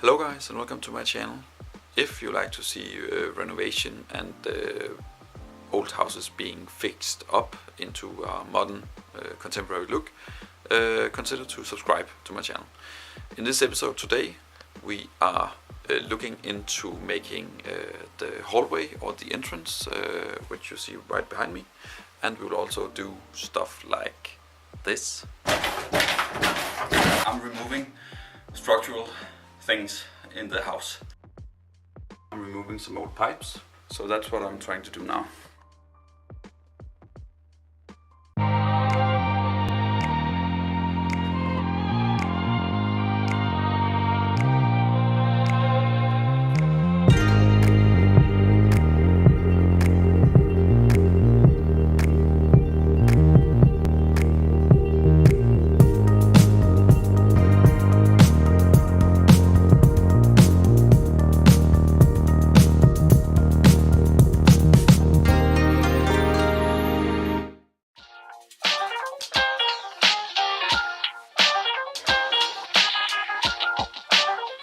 Hello guys and welcome to my channel. If you like to see renovation and old houses being fixed up into a modern contemporary look, consider to subscribe to my channel. In this episode today we are looking into making the hallway or the entrance, which you see right behind me, and we will also do stuff like this. I'm removing structural things in the house. I'm removing some old pipes, so that's what I'm trying to do now.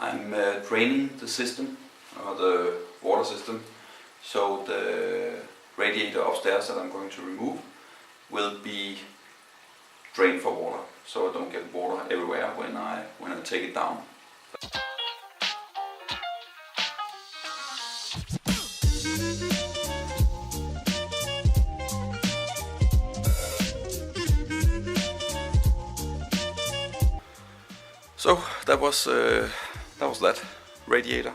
I'm draining the system, or the water system, so the radiator upstairs that I'm going to remove will be drained for water, so I don't get water everywhere when I take it down. So that was that radiator.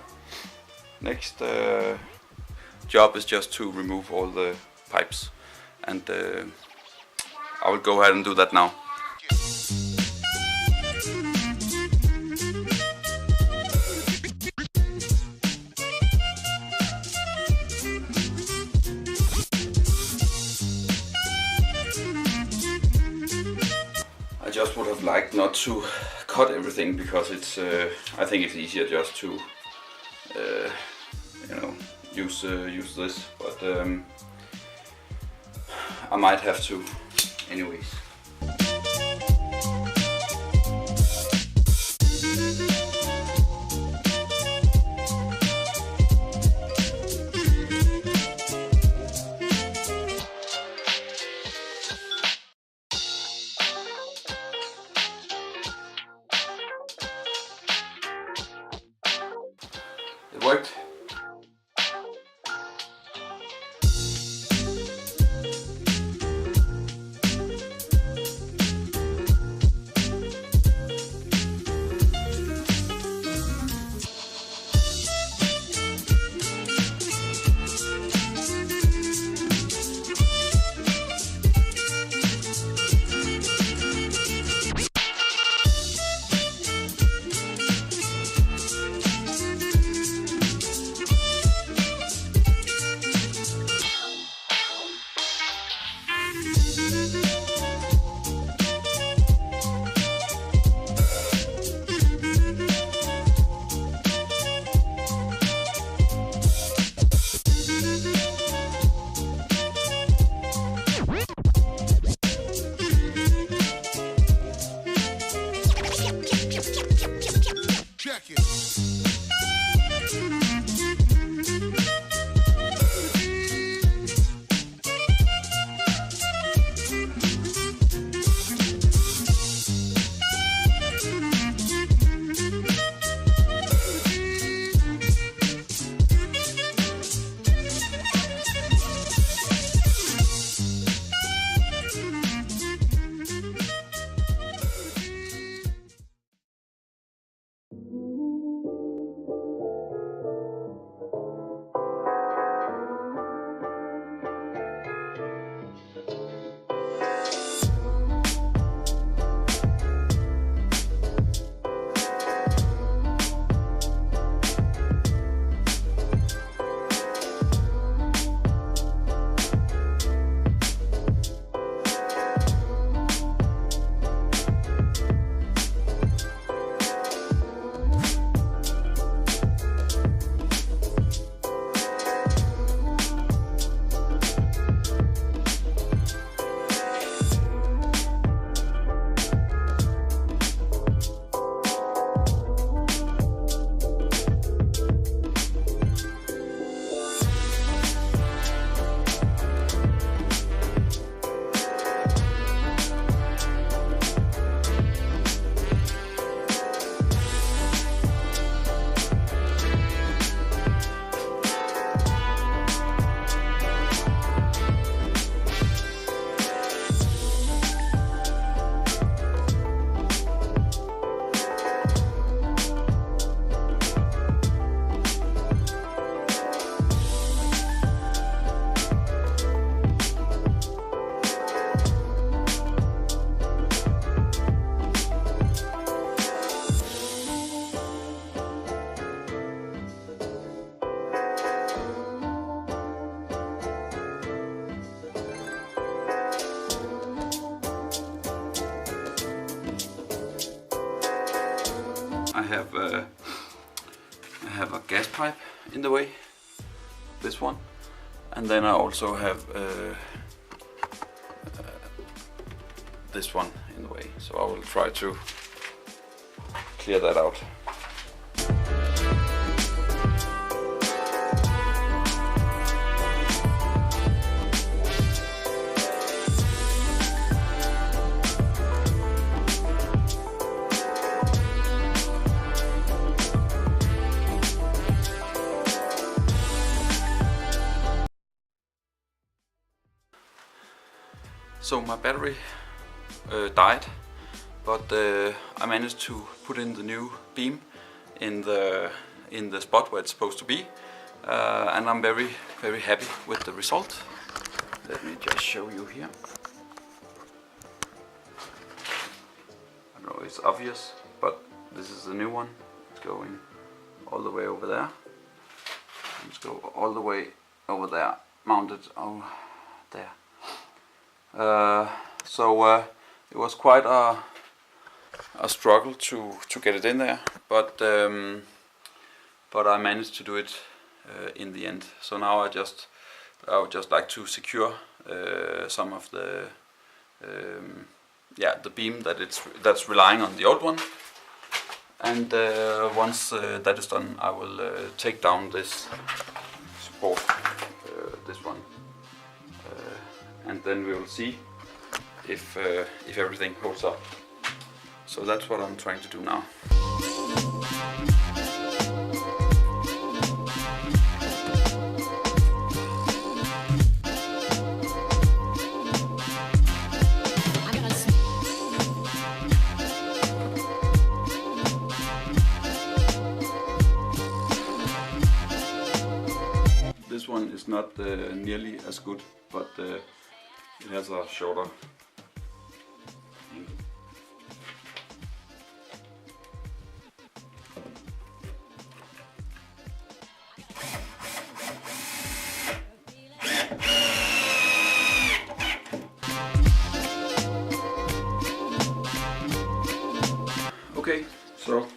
Next job is just to remove all the pipes, and I will go ahead and do that now. I just would have liked not to cut everything, because it's I think it's easier just to use this, but I might have to anyways. It worked. have a gas pipe in the way, this one, and then I also have this one in the way. So I will try to clear that out. So my battery died, but I managed to put in the new beam in the spot where it's supposed to be, and I'm very happy with the result. Let me just show you here. I don't know, it's obvious, but this is the new one. It's going all the way over there. Let's go all the way over there, mounted over there. So it was quite a struggle to get it in there, but I managed to do it in the end. So now I would just like to secure some of the the beam that's relying on the old one, and once that is done, I will take down this support, this one. And then we will see if everything holds up. So that's what I'm trying to do now. This one is not nearly as good, but it has a shorter angle. Okay, so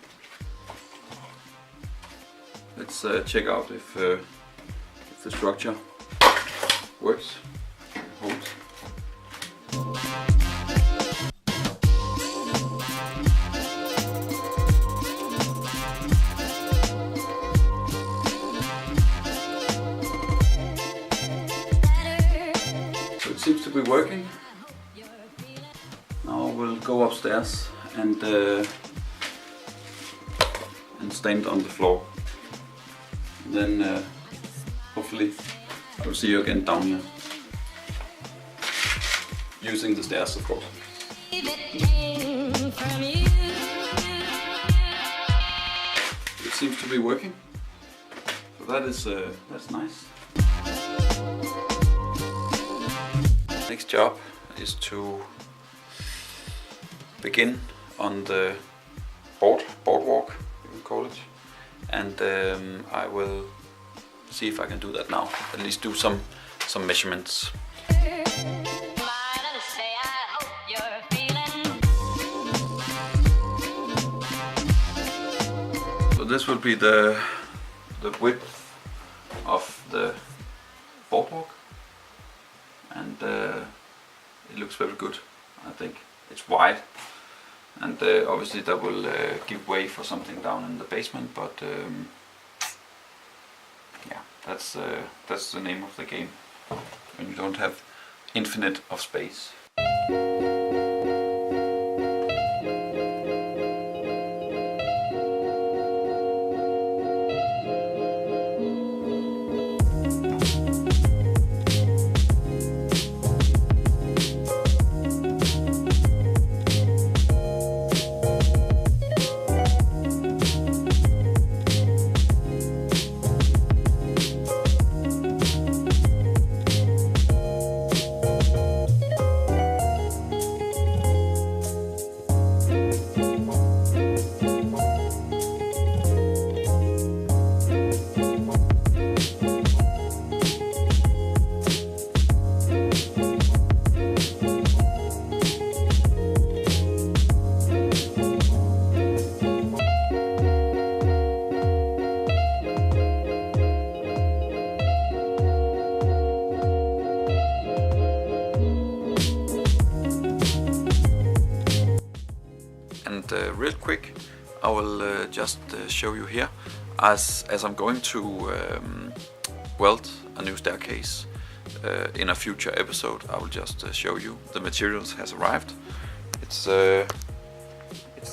let's check out if the structure works, holds. So it seems to be working. Now we'll go upstairs and stand on the floor. Then hopefully I will see you again down here. Using the stairs, of course. It seems to be working. So that's nice. Next job is to begin on the boardwalk, you can call it, and I will see if I can do that now. At least do some measurements. So this will be the width of the boardwalk, and it looks very good. I think it's wide, and obviously that will give way for something down in the basement, but yeah, that's the name of the game when you don't have infinite of space. just show you here, as I'm going to weld a new staircase in a future episode. I will just show you the materials has arrived. It's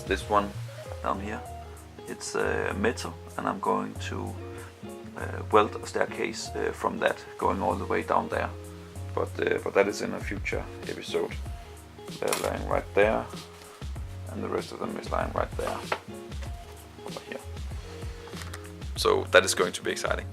this one down here. It's metal, and I'm going to weld a staircase from that, going all the way down there. But that is in a future episode. They're lying right there, and the rest of them is lying right there, over here. So that is going to be exciting.